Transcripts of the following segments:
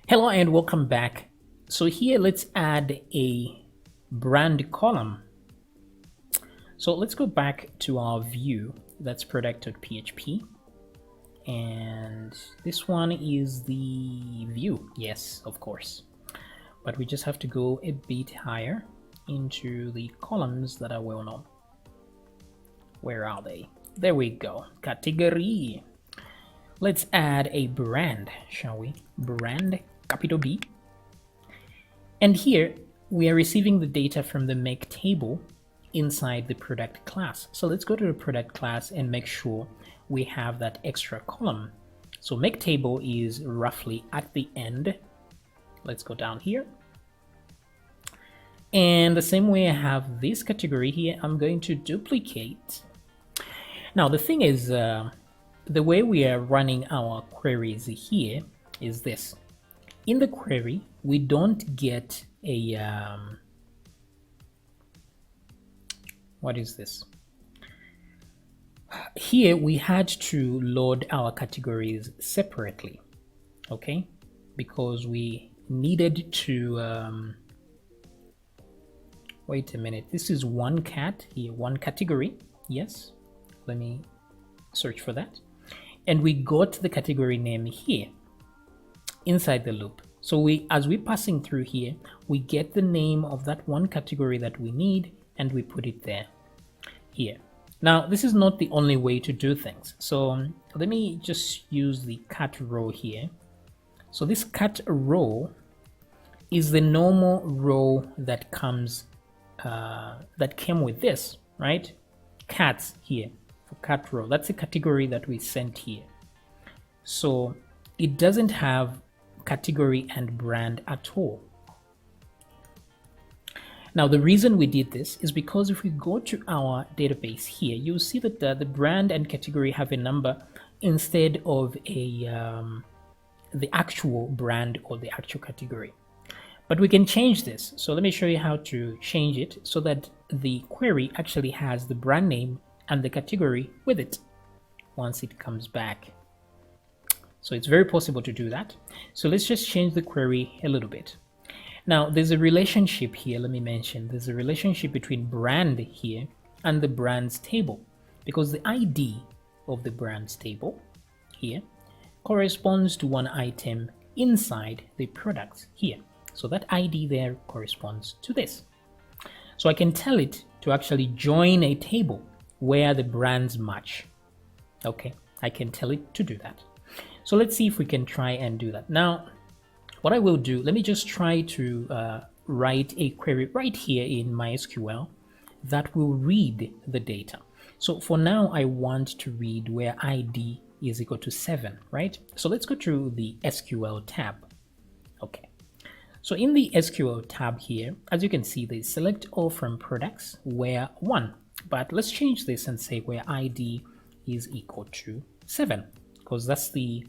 Hello and welcome back. So here let's add a brand column. So let's go back to our view, that's product.php, and this one is the view. Yes, of course, but we just have to go a bit higher into the columns that are well known. Where are they? There we go. Category. Let's add a brand, shall we? Brand, capital B. And here we are receiving the data from the make table inside the product class. So let's go to the product class and make sure we have that extra column. So make table is roughly at the end. Let's go down here. And the same way I have this category here, I'm going to duplicate. Now the thing is, the way we are running our queries here is this. In the query, we don't get a, what is this? Here we had to load our categories separately, okay? Because we needed to, wait a minute, this is one cat here, one category, yes. Let me search for that. And we got the category name here inside the loop. So as we're passing through here, we get the name of that one category that we need and we put it there, here. Now, this is not the only way to do things. So let me just use the cat row here. So this cat row is the normal row that comes, that came with this, right? Cats here for cat row. That's the category that we sent here. So it doesn't have category and brand at all. Now the reason we did this is because if we go to our database here, you'll see that the brand and category have a number instead of the actual brand or the actual category. But we can change this. So let me show you how to change it so that the query actually has the brand name and the category with it once it comes back. So it's very possible to do that. So let's just change the query a little bit. Now there's a relationship here, let me mention, there's a relationship between brand here and the brands table, because the ID of the brands table here corresponds to one item inside the products here. So that ID there corresponds to this. So I can tell it to actually join a table where the brands match. Okay, I can tell it to do that. So let's see if we can try and do that. Now, what I will do, let me just try to write a query right here in MySQL that will read the data. So for now, I want to read where ID is equal to 7, right? So let's go to the SQL tab. Okay. So in the SQL tab here, as you can see, they select all from products where 1. But let's change this and say where ID is equal to 7, because that's the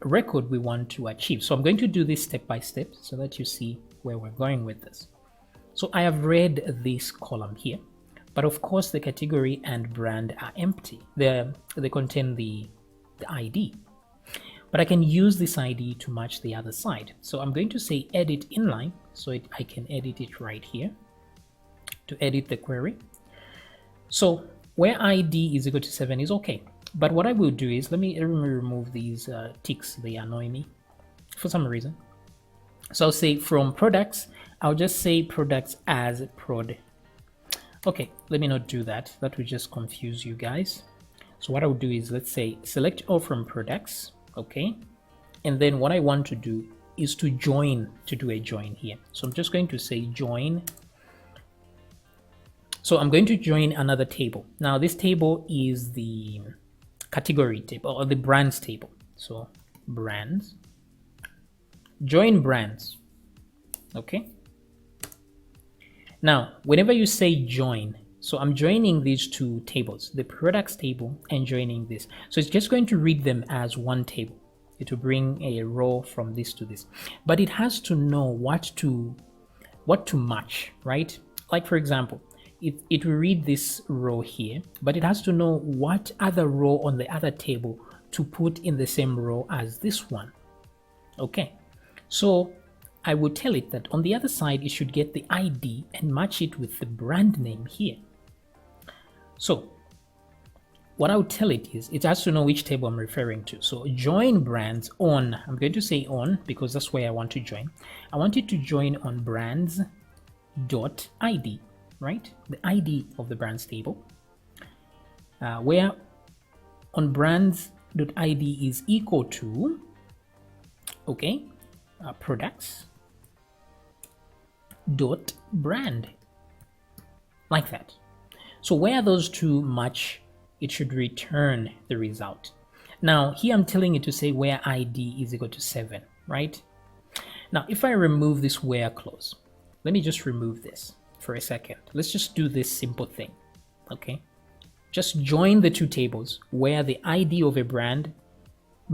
record we want to achieve. So I'm going to do this step by step so that you see where we're going with this. So I have read this column here, but of course the category and brand are empty. They contain the ID, but I can use this ID to match the other side. So I'm going to say edit inline, so I can edit it right here to edit the query. So where ID is equal to 7 is okay. But what I will do is, let me remove these ticks, they annoy me for some reason. So I'll say from products, I'll just say products as prod. Okay, let me not do that. That will just confuse you guys. So what I'll do is, let's say select all from products, okay? And then what I want to do is to join, to do a join here. So I'm just going to say join. So I'm going to join another table. Now this table is the category table or the brands table. So brands, join brands. Okay. Now, whenever you say join, so I'm joining these two tables, the products table and joining this. So it's just going to read them as one table. It will bring a row from this to this, but it has to know what to match, right? Like for example, it will read this row here, but it has to know what other row on the other table to put in the same row as this one. Okay, so I will tell it that on the other side, it should get the ID and match it with the brand name here. So what I would tell it is, it has to know which table I'm referring to. So join brands on, I'm going to say on because that's where I want to join. I want it to join on brands dot ID, right? The ID of the brands table, where on brands dot ID is equal to, okay, products dot brand, like that. So where those two match, it should return the result. Now here I'm telling it to say where ID is equal to 7, right? Now if I remove this where clause, let me just remove this for a second. Let's just do this simple thing, okay? Just join the two tables where the ID of a brand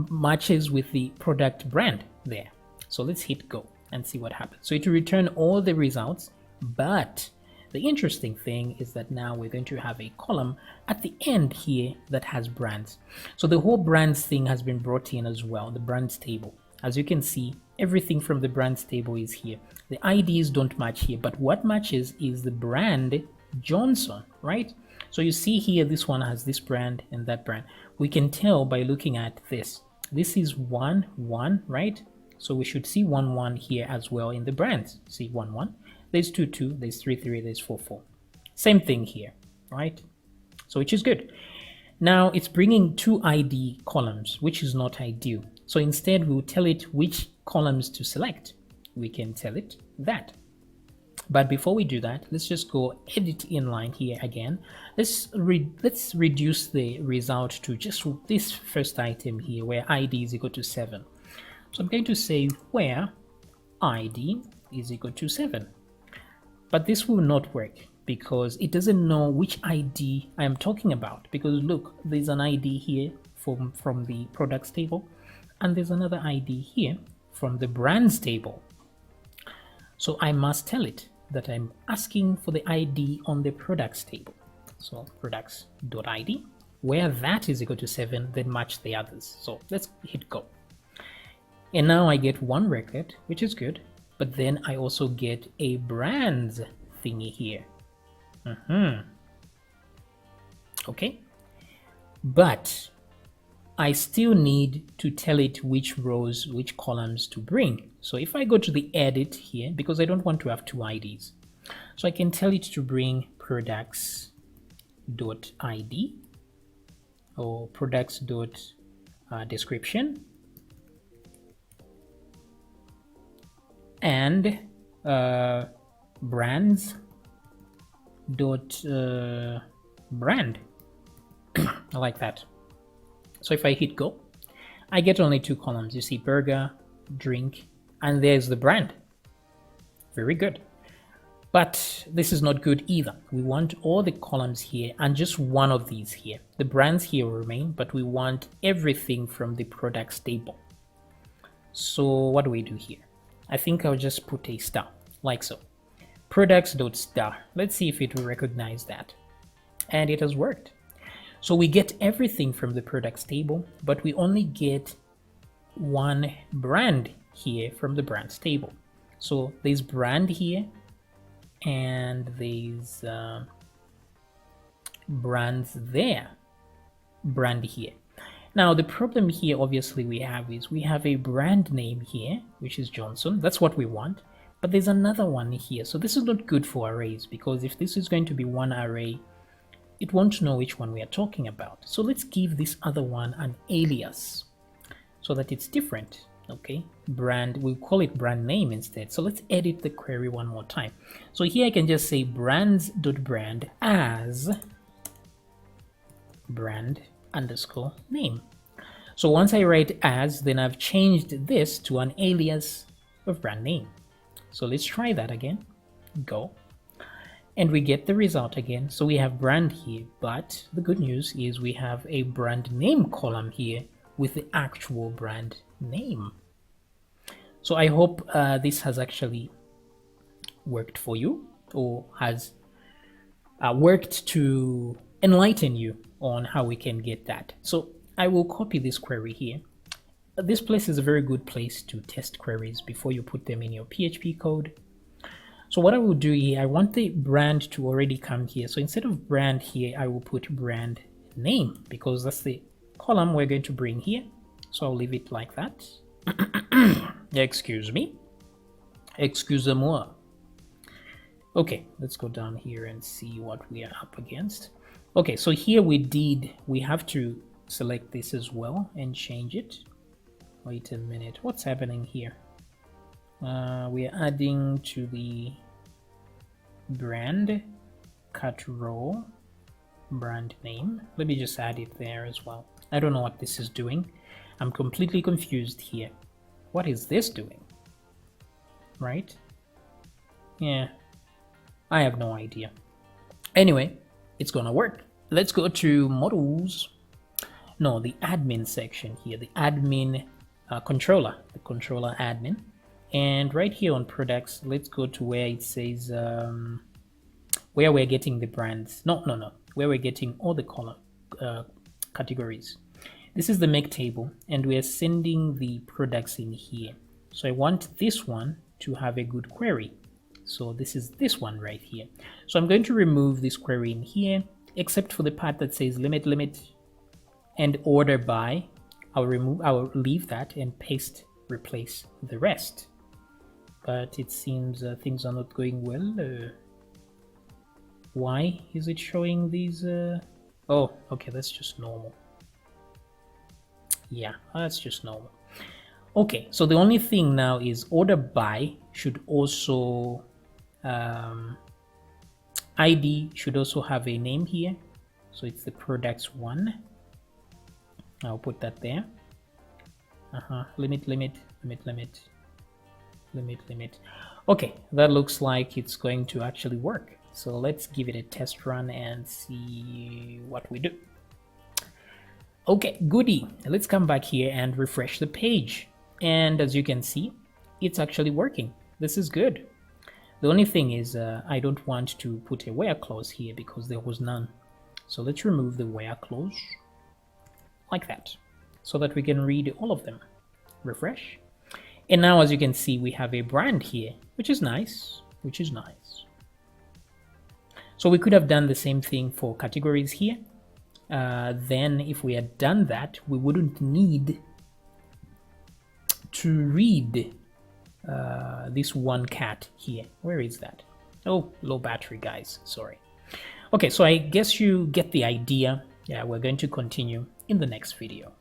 matches with the product brand there. So let's hit go and see what happens. So it will return all the results, but the interesting thing is that now we're going to have a column at the end here that has brands. So the whole brands thing has been brought in as well, the brands table. As you can see, everything from the brands table is here. The IDs don't match here, but what matches is the brand Johnson, right? So you see here, this one has this brand and that brand. We can tell by looking at this. This is 1, 1, right? So we should see 1, 1 here as well in the brands. See 1, 1. There's 2, 2, there's 3, 3, there's 4, 4. Same thing here, right? So which is good. Now it's bringing two ID columns, which is not ideal. So instead we'll tell it which columns to select. We can tell it that. But before we do that, let's just go edit inline here again. Let's reduce the result to just this first item here where ID is equal to 7. So I'm going to say where ID is equal to 7. But this will not work because it doesn't know which ID I am talking about. Because look, there's an ID here from the products table, and there's another ID here from the brands table. So I must tell it that I'm asking for the ID on the products table. So products.id, where that is equal to 7, then match the others. So let's hit go. And now I get one record, which is good. But then I also get a brands thingy here. Okay, but I still need to tell it which rows, which columns to bring. So if I go to the edit here, because I don't want to have two IDs, so I can tell it to bring products.id or products.description and brands dot brand. I like that. So if I hit go, I get only two columns. You see burger, drink, and there's the brand. Very good. But this is not good either. We want all the columns here and just one of these here. The brands here will remain, but we want everything from the products table. So what do we do here? I think I'll just put a star, like so. Products.star. Let's see if it will recognize that. And it has worked. So we get everything from the products table, but we only get one brand here from the brands table. So there's brand here, and there's brands there, brand here. Now the problem here obviously we have a brand name here, which is Johnson. That's what we want. But there's another one here. So this is not good for arrays, because if this is going to be one array, it won't know which one we are talking about. So let's give this other one an alias so that it's different. Okay, brand, we'll call it brand name instead. So let's edit the query one more time. So here I can just say brands.brand as brand underscore name. So once I write as, then I've changed this to an alias of brand name. So let's try that again. Go. And we get the result again. So we have brand here, but the good news is we have a brand name column here with the actual brand name. So I hope this has actually worked for you, or has worked to enlighten you on how we can get that. So I will copy this query here. this place is a very good place to test queries before you put them in your PHP code. So what I will do here, I want the brand to already come here. So instead of brand here, I will put brand name because that's the column we're going to bring here. So I'll leave it like that. Excuse me. Excusez-moi. Okay, let's go down here and see what we are up against. Okay, so here we have to select this as well and change it. Wait a minute, what's happening here? We are adding to the brand cut row brand name. Let me just add it there as well. I don't know what this is doing. I'm completely confused here. What is this doing? Right? Yeah, I have no idea. Anyway, it's gonna work. Let's go to models. No, the admin section here, the admin controller, the controller admin. And right here on products, let's go to where it says where we're getting the brands. No, where we're getting all the color categories. This is the make table, and we're sending the products in here. So I want this one to have a good query. So this is this one right here. So I'm going to remove this query in here, except for the part that says limit and order by. I'll leave that and replace the rest. But it seems things are not going well. Why is it showing these? Oh, okay, that's just normal. Yeah, that's just normal. Okay, so the only thing now is order by should also ID should also have a name here. So it's the products one. I'll put that there. Limit. Okay, that looks like it's going to actually work. So let's give it a test run and see what we do. Okay, goody. Let's come back here and refresh the page. And as you can see, it's actually working. This is good. The only thing is I don't want to put a where clause here because there was none. So let's remove the where clause like that so that we can read all of them. Refresh. And now, as you can see, we have a brand here, which is nice. So we could have done the same thing for categories here. Then if we had done that, we wouldn't need to read this one cat here. Where is that? Oh, low battery, guys. Sorry. Okay, so I guess you get the idea. Yeah, we're going to continue in the next video.